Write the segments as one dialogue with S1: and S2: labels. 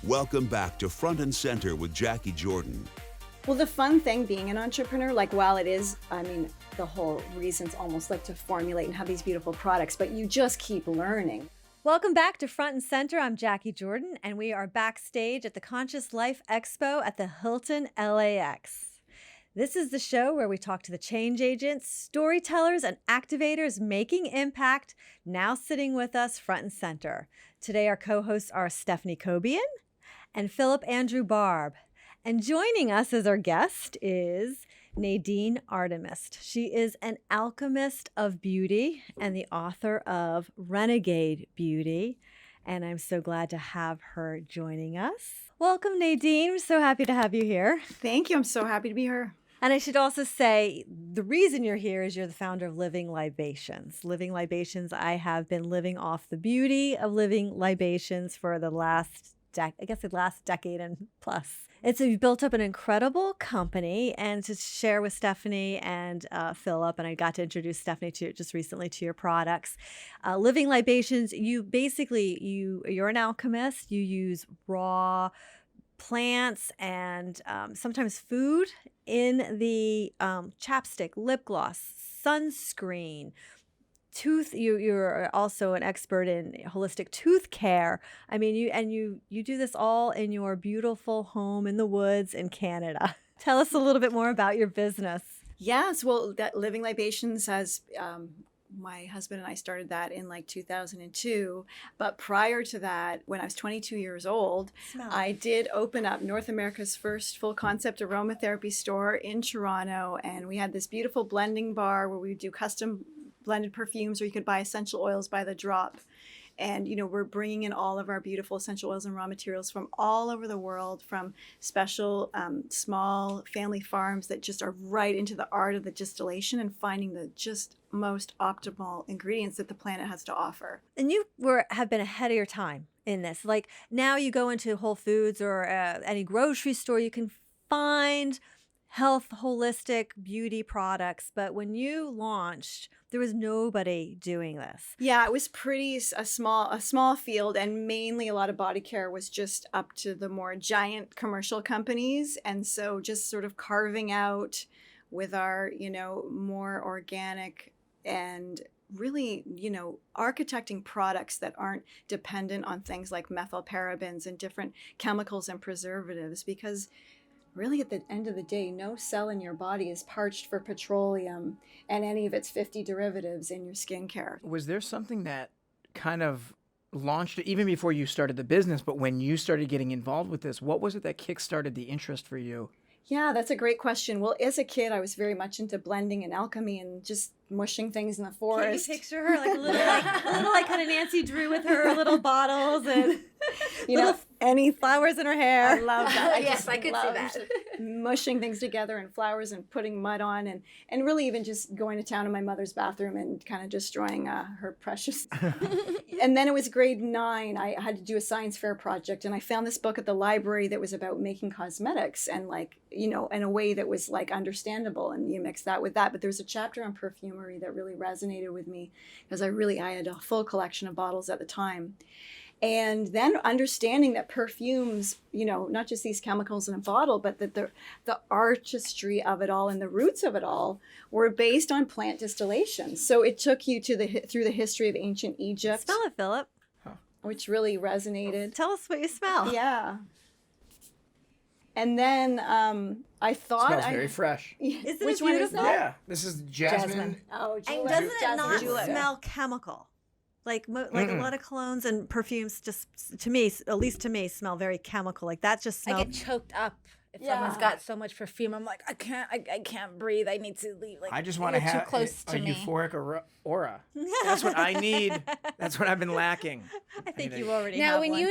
S1: Welcome back to Front and Center with Jacquie Jordan.
S2: Well, the fun thing being an entrepreneur, like while it is, the whole reason's almost like to formulate and have these beautiful products, but you just keep learning.
S3: Welcome back to Front and Center. I'm Jacquie Jordan, and we are backstage at the Conscious Life Expo at the Hilton LAX. This is the show where we talk to the change agents, storytellers, and activators making impact, now sitting with us front and center. Today, our co-hosts are Stephanie Cobian and Phillip Andrew Barbb. And joining us as our guest is Nadine Artemis. She is an alchemist of beauty and the author of Renegade Beauty. And I'm so glad to have her joining us. Welcome, Nadine. I'm so happy to have you here.
S2: Thank you. I'm so happy to be here.
S3: And I should also say the reason you're here is you're the founder of Living Libations. Living Libations, I have been living off the beauty of Living Libations for the last decade and plus. You've built up an incredible company, and to share with Stephanie and Phillip, and I got to introduce Stephanie to just recently to your products. Living Libations, you're an alchemist. You use raw plants and sometimes food in the chapstick, lip gloss, sunscreen, you're also an expert in holistic tooth care. I mean, you do this all in your beautiful home in the woods in Canada. Tell us a little bit more about your business.
S2: Yes, well, that Living Libations has, my husband and I started that in like 2002. But prior to that, when I was 22 years old, I did open up North America's first full concept aromatherapy store in Toronto. And we had this beautiful blending bar where we would do custom blended perfumes, or you could buy essential oils by the drop. And, we're bringing in all of our beautiful essential oils and raw materials from all over the world, from special small family farms that just are right into the art of the distillation and finding the just most optimal ingredients that the planet has to offer.
S3: And you have been ahead of your time in this. Like now you go into Whole Foods or any grocery store, you can find health, holistic beauty products. But when you launched, there was nobody doing this.
S2: Yeah, it was a small field, and mainly a lot of body care was just up to the more giant commercial companies. And so just sort of carving out with our, more organic and really, architecting products that aren't dependent on things like methylparabens and different chemicals and preservatives, because really, at the end of the day, no cell in your body is parched for petroleum and any of its 50 derivatives in your skincare.
S4: Was there something that kind of launched it even before you started the business, but when you started getting involved with this, what was it that kickstarted the interest for you?
S2: Yeah, that's a great question. Well, as a kid, I was very much into blending and alchemy and just mushing things in the forest.
S3: Can you picture her like a little like kind of Nancy Drew with her little bottles and any flowers in her hair?
S2: I love that.
S5: Yes, I could see that.
S2: Mushing things together and flowers and putting mud on and really even just going to town in my mother's bathroom and kind of destroying her precious. And then it was grade 9. I had to do a science fair project, and I found this book at the library that was about making cosmetics and in a way that was like understandable, and you mix that with that. But there was a chapter on perfumery that really resonated with me because I had a full collection of bottles at the time. And then understanding that perfumes, not just these chemicals in a bottle, but that the artistry of it all and the roots of it all were based on plant distillation. So it took you through the history of ancient Egypt.
S3: Smell it, Phillip.
S2: Which really resonated.
S3: Tell us what you smell.
S2: Yeah. And then I thought
S4: It smells very fresh.
S3: Isn't
S2: Which
S3: it
S2: one is
S3: beautiful?
S2: that?
S4: Yeah, this is jasmine.
S2: Oh,
S3: And
S2: julep.
S3: doesn't it
S2: Jasmine
S3: not
S2: julep.
S3: smell chemical? Like a lot of colognes and perfumes just, to me, at least to me, smell very chemical. Like that just
S5: I
S3: smells.
S5: get choked up if
S2: Yeah.
S5: someone's got so much perfume. I'm like, I can't breathe. I need to leave. Like,
S4: I just want to
S5: you're
S4: have
S5: too close
S4: a
S5: to me.
S4: euphoric aura. That's what I need. That's what I've been lacking.
S3: I think you already
S5: Now,
S3: have
S5: when
S3: one.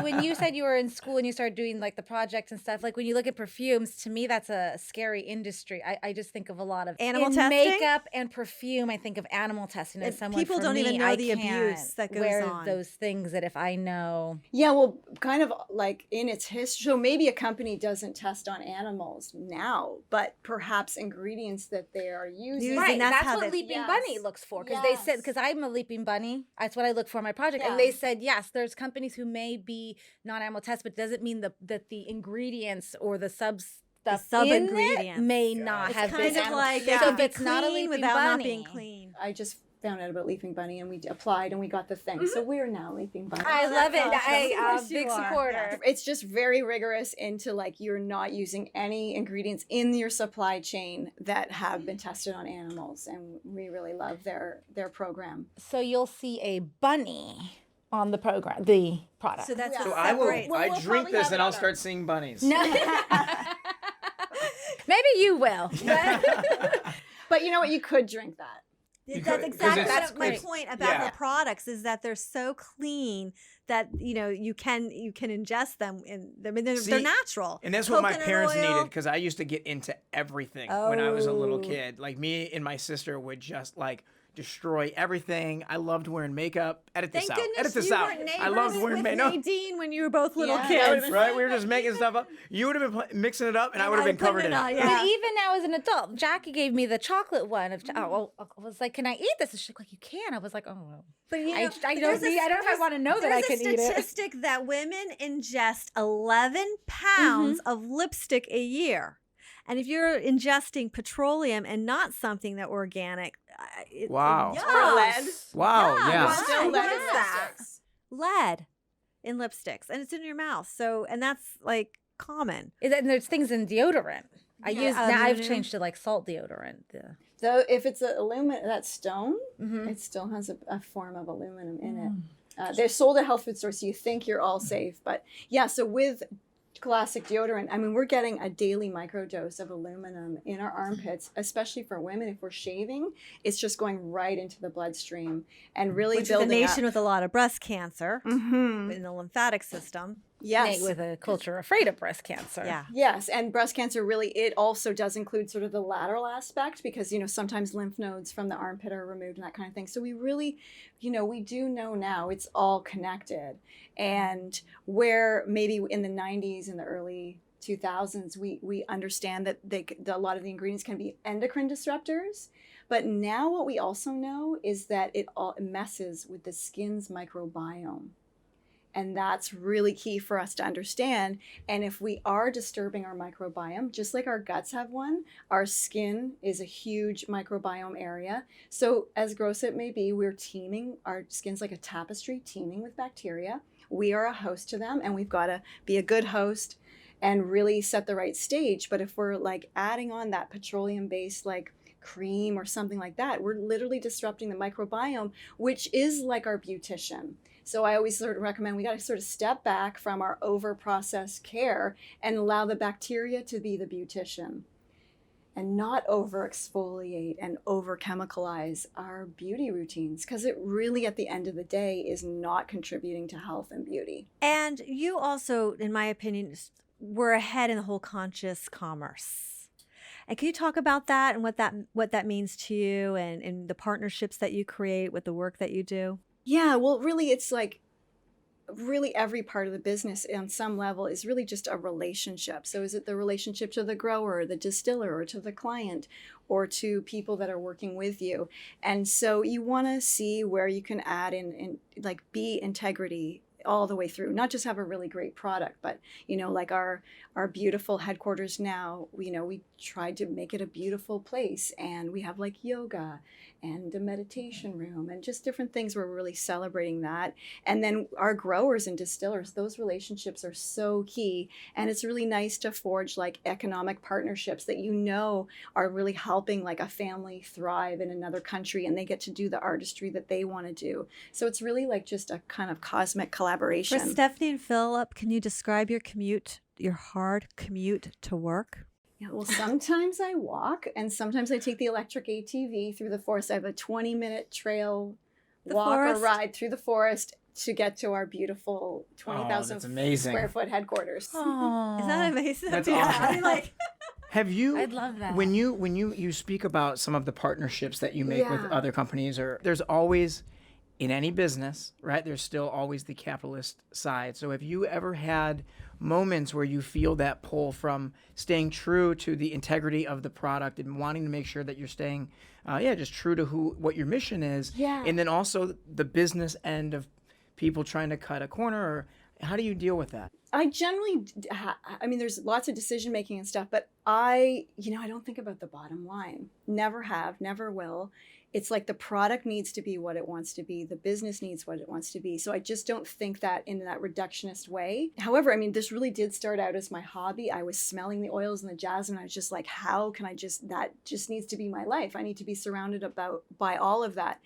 S5: when you said you were in school and you started doing like the projects and stuff, like when you look at perfumes, to me that's a scary industry. I just think of a lot of
S3: Animal
S5: in
S3: testing?
S5: makeup and perfume. I think of animal testing as someone.
S3: People
S5: for
S3: don't even
S5: me,
S3: know
S5: I
S3: the
S5: can't
S3: abuse that goes
S5: wear
S3: on.
S5: those things that if I know.
S2: Yeah, well, kind of like in its history. So maybe a company doesn't test test on animals now, but perhaps ingredients that they are using.
S5: Right,
S3: that's
S5: that's
S3: how
S5: what
S3: they-
S5: Leaping
S2: Yes.
S5: Bunny looks for. Because they said,
S2: Yes.
S5: because I'm a Leaping Bunny, that's what I look for in my project.
S2: Yeah.
S5: And they said, yes, there's companies who may be non-animal tests, but doesn't mean that the ingredients or the stuff in it
S3: sub-ingredients.
S5: may not
S3: It's
S5: have
S3: kind
S5: been.
S3: of like
S2: Yeah.
S3: it
S5: So
S3: could
S5: if
S3: be
S5: it's not a
S3: clean
S5: Leaping
S3: without not
S5: Bunny.
S3: being clean.
S2: I just found out about Leaping Bunny, and we applied, and we got the thing. So we're now Leaping Bunny.
S5: I love it.
S3: awesome. Of
S5: I'm a
S3: course you
S5: big
S3: are.
S5: supporter.
S2: It's just very rigorous into like you're not using any ingredients in your supply chain that have been tested on animals, and we really love their program.
S5: So you'll see a bunny on the program, the product.
S3: So that's
S2: Yeah.
S3: what
S4: So I will.
S3: separates.
S2: Well,
S4: I
S2: we'll
S4: drink
S2: probably
S4: this
S2: have
S4: and
S2: it
S4: I'll
S2: on
S4: start seeing bunnies.
S5: No. Maybe you will.
S2: But you know what? You could drink that.
S3: That's
S4: Because
S3: exactly
S4: it's-
S3: my
S5: great.
S3: point about
S4: Yeah.
S3: the products is that they're so clean that you can ingest them, and I mean they're
S4: See,
S3: natural.
S4: And that's what my
S3: Coconut
S4: parents
S3: oil.
S4: needed, because I used to get into everything when I was a little
S3: Oh.
S4: kid. Like me and my sister would just like destroy everything. I loved wearing makeup. Edit this
S3: Thank
S4: out.
S3: goodness
S4: Edit this
S3: you
S4: out.
S3: weren't
S4: I loved
S3: neighbors
S4: wearing
S3: with
S4: makeup.
S3: Nadine when you were both little
S2: Yeah, that would've
S3: kids.
S2: been
S4: Right? We were just making stuff up. You would have been mixing it up, and I would have been covered in it.
S3: Yeah.
S5: But even now as an adult, Jackie gave me the chocolate one. I was like, "Can I eat this?" And she's like, "You can." I was like, "Oh, well."
S3: But you
S5: I
S3: know,
S5: don't
S3: there's
S5: need- I don't know if I wanna know that I can eat
S3: There's
S5: it.
S3: a statistic that women ingest 11 pounds
S5: Mm-hmm.
S3: of lipstick a year. And if you're ingesting petroleum and not something that organic,
S4: Wow.
S3: yeah.
S2: Or lead.
S4: Wow.
S3: Yeah,
S4: Yeah.
S3: right.
S2: Still lead in
S3: Yeah.
S2: lipsticks.
S3: Lead in lipsticks, and it's in your mouth. So, and that's like common.
S5: And there's things in deodorant. I
S3: Yeah,
S5: use now. I've
S3: aluminum.
S5: changed to like salt deodorant. Yeah.
S2: Though if it's a aluminum, that stone,
S5: Mhm.
S2: it still has a form of aluminum in it. They're sold at health food stores, so you think you're all safe. But yeah, so with classic deodorant, I mean, we're getting a daily microdose of aluminum in our armpits, especially for women. If we're shaving, it's just going right into the bloodstream and really
S3: Which is a
S2: building
S3: nation with a lot of breast cancer
S2: Mm-hmm.
S3: in the lymphatic system.
S2: Yes.
S5: With a culture afraid of breast cancer.
S3: Yeah.
S2: Yes, and breast cancer really, it also does include sort of the lateral aspect because, sometimes lymph nodes from the armpit are removed and that kind of thing. So we really, we do know now it's all connected. And where maybe in the 90s and the early 2000s, we understand that a lot of the ingredients can be endocrine disruptors. But now what we also know is that it all messes with the skin's microbiome. And that's really key for us to understand. And if we are disturbing our microbiome, just like our guts have one, our skin is a huge microbiome area. So as gross it may be, we're teeming, our skin's like a tapestry teeming with bacteria. We are a host to them, and we've got to be a good host and really set the right stage. But if we're like adding on that petroleum-based like cream or something like that, we're literally disrupting the microbiome, which is like our beautician. So I always sort of recommend we got to sort of step back from our over-processed care and allow the bacteria to be the beautician and not over-exfoliate and over-chemicalize our beauty routines, because it really, at the end of the day, is not contributing to health and beauty.
S3: And you also, in my opinion, were ahead in the whole conscious commerce. And can you talk about that and what that means to you and the partnerships that you create with the work that you do?
S2: Yeah, well, really, it's like really every part of the business on some level is really just a relationship. So is it the relationship to the grower, the distiller, or to the client, or to people that are working with you? And so you want to see where you can add in like be integrity all the way through, not just have a really great product, but like our beautiful headquarters now, we tried to make it a beautiful place, and we have like yoga and a meditation room and just different things. We're really celebrating that. And then our growers and distillers, those relationships are so key, and it's really nice to forge like economic partnerships that are really helping like a family thrive in another country, and they get to do the artistry that they want to do. So it's really like just a kind of cosmic collaboration.
S3: For Stephanie and Phillip, can you describe your hard commute to work?
S2: Yeah, well, sometimes I walk, and sometimes I take the electric ATV through the forest. I have a 20-minute trail walk
S3: forest?
S2: or ride through the forest to get to our beautiful 20,000
S4: that's amazing.
S2: square foot headquarters.
S3: Isn't that amazing?
S4: That's
S3: Yeah.
S4: awesome.
S3: I mean, like,
S4: Have you?
S5: I'd love that.
S4: When you speak about some of the partnerships that you make with
S2: Yeah.
S4: other companies, or there's always in any business, right, there's still always the capitalist side. So have you ever had moments where you feel that pull from staying true to the integrity of the product and wanting to make sure that you're staying, just true to what your mission is?
S2: Yeah.
S4: And then also the business end of people trying to cut a corner, or how do you deal with that?
S2: I generally, there's lots of decision making and stuff, but I don't think about the bottom line. Never have, never will. It's like the product needs to be what it wants to be. The business needs what it wants to be. So I just don't think that in that reductionist way. However, this really did start out as my hobby. I was smelling the oils and the jasmine. I was just like, how can that just needs to be my life. I need to be surrounded by all of that.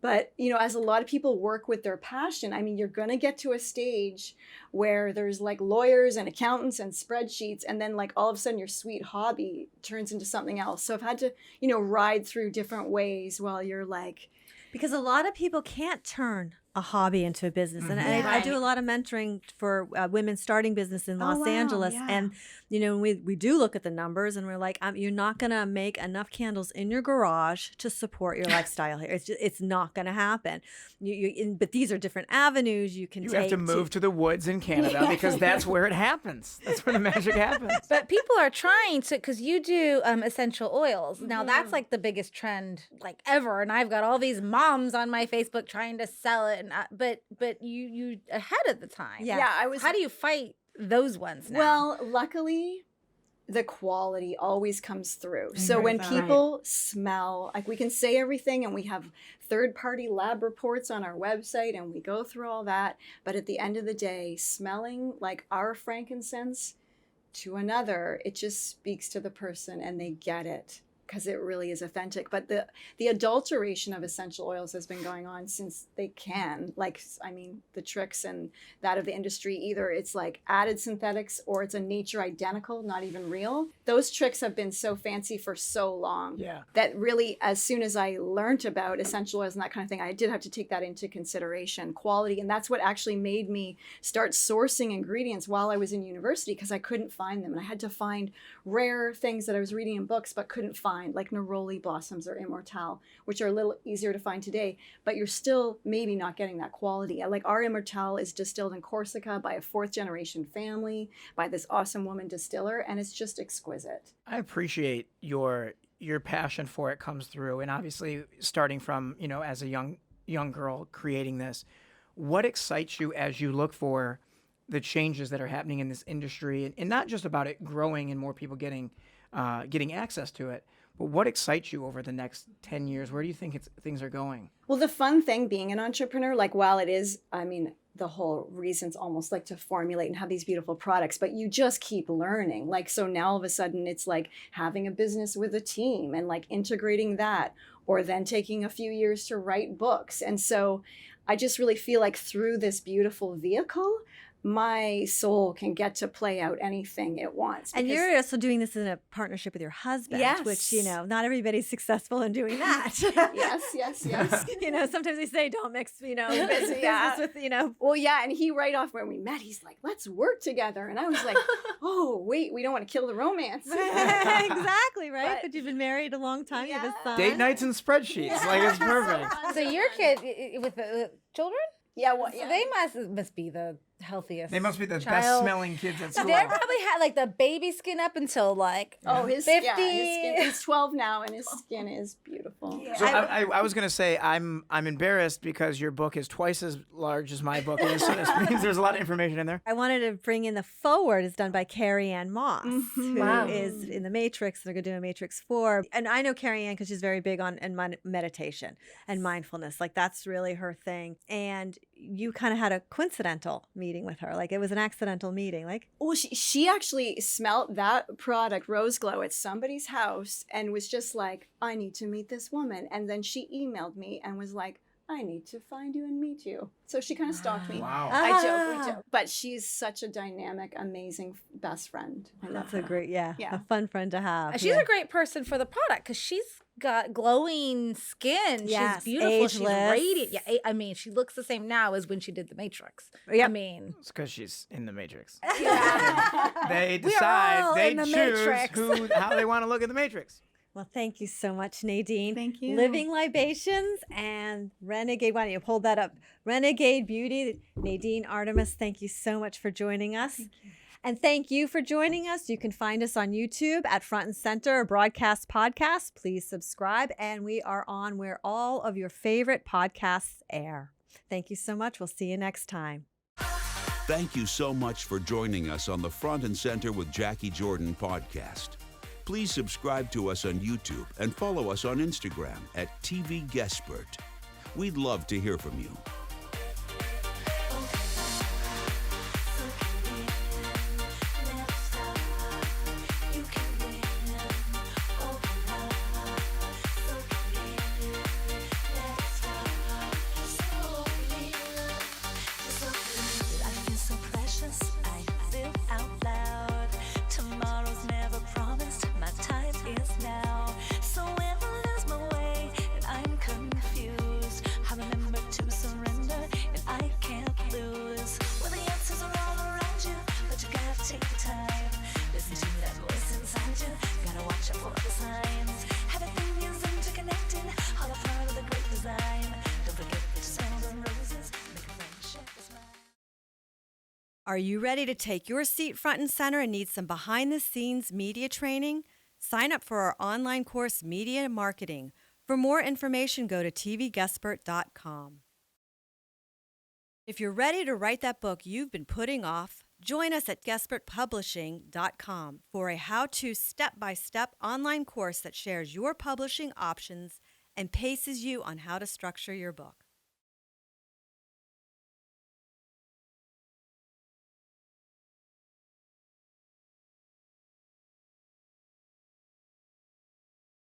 S2: But, as a lot of people work with their passion, you're going to get to a stage where there's like lawyers and accountants and spreadsheets. And then like all of a sudden your sweet hobby turns into something else. So I've had to, ride through different ways while you're like.
S3: Because a lot of people can't turn a hobby into a business. And I do a lot of mentoring for women starting business in Los Angeles.
S2: Yeah.
S3: And, we do look at the numbers and we're like, you're not going to make enough candles in your garage to support your lifestyle here. It's not going to happen. But these are different avenues you can take.
S4: You have to move to the woods in Canada because that's where it happens. That's where the magic happens.
S5: But people are trying to, because you do essential oils. Now that's like the biggest trend like ever. And I've got all these moms on my Facebook trying to sell it. And but you ahead of the time.
S3: Yeah.
S2: I was.
S5: How do you fight those ones now?
S2: Well, luckily, the quality always comes through. So when people smell, like we can say everything and we have third-party lab reports on our website and we go through all that. But at the end of the day, smelling like our frankincense to another, it just speaks to the person and they get it. Because it really is authentic. But the adulteration of essential oils has been going on since they can. The tricks and that of the industry, either it's like added synthetics or it's a nature identical, not even real. Those tricks have been so fancy for so long that really, as soon as I learned about essential oils and that kind of thing, I did have to take that into consideration, quality. And that's what actually made me start sourcing ingredients while I was in university, because I couldn't find them. And I had to find rare things that I was reading in books but couldn't find, like neroli blossoms or immortelle, which are a little easier to find today, but you're still maybe not getting that quality. Like our immortelle is distilled in Corsica by a 4th generation family, by this awesome woman distiller, and it's just exquisite.
S4: I appreciate your passion for it comes through, and obviously starting from, as a young girl creating this, what excites you as you look for the changes that are happening in this industry, and not just about it growing and more people getting access to it, but what excites you over the next 10 years? Where do you think things are going?
S2: Well, the fun thing being an entrepreneur, like while it is, the whole reason's almost like to formulate and have these beautiful products, but you just keep learning. Like, so now all of a sudden it's like having a business with a team and like integrating that, or then taking a few years to write books. And so I just really feel like through this beautiful vehicle, my soul can get to play out anything it wants.
S3: And you're also doing this in a partnership with your husband, which, not everybody's successful in doing that.
S2: Yes.
S3: Sometimes we say don't mix, business with,
S2: Well, yeah, and he right off when we met, he's like, let's work together. And I was like, oh, wait, we don't want to kill the romance.
S3: Exactly, right? But you've been married a long time. You have a son.
S4: Date nights and spreadsheets. Like, it's perfect.
S5: So your kid with the children?
S2: Yeah, well,
S5: So they must be the healthiest.
S4: They must be the
S5: child.
S4: best smelling kids at school.
S5: They probably had like the baby skin up until like
S2: his
S5: 50.
S2: his skin, he's 12 now and his skin is beautiful.
S4: So I was gonna say I'm embarrassed because your book is twice as large as my book is. So this means there's a lot of information in there.
S3: I wanted to bring in the Foreword is done by Carrie-Anne Moss, who
S5: Wow.
S3: is in the Matrix. They're going to do a Matrix 4. And I know Carrie-Anne because she's very big on meditation and mindfulness. Like that's really her thing. And you kind of had a coincidental meeting with her. Like it was an accidental meeting. Like,
S2: well, she actually smelt that product, Rose Glow, at somebody's house and was just like, I need to meet this woman. And then she emailed me and was like, I need to find you and meet you. So she kind of stalked me.
S4: Wow.
S2: I joke, we joke. But she's such a dynamic, amazing best friend. I love
S3: that's
S2: her.
S3: a great, a fun friend to have.
S5: She's a great person for the product because she's got glowing skin.
S3: Yes,
S5: she's beautiful.
S3: ageless.
S5: She's radiant. Yeah, I mean, she looks the same now as when she did the Matrix.
S3: Yep.
S5: I mean,
S4: It's because she's in the Matrix.
S2: Yeah.
S4: They
S5: We are all
S4: decide, they
S5: in the
S4: choose
S5: Matrix.
S4: how they want to look at the Matrix.
S3: Well, thank you so much, Nadine.
S2: Thank you.
S3: Living Libations and Renegade. Why don't you hold that up? Renegade Beauty, Nadine Artemis. Thank you so much for joining us.
S2: Thank you.
S3: And thank you for joining us. You can find us on YouTube at Front and Center, a broadcast podcast. Please subscribe. And we are on where all of your favorite podcasts air. Thank you so much. We'll see you next time.
S1: Thank you so much for joining us on the Front and Center with Jacquie Jordan podcast. Please subscribe to us on YouTube and follow us on Instagram at TV Guestpert. We'd love to hear from you.
S3: Are you ready to take your seat front and center and need some behind-the-scenes media training? Sign up for our online course, Media Marketing. For more information, go to tvguestpert.com. If you're ready to write that book you've been putting off, join us at guestpertpublishing.com for a how-to step-by-step online course that shares your publishing options and paces you on how to structure your book.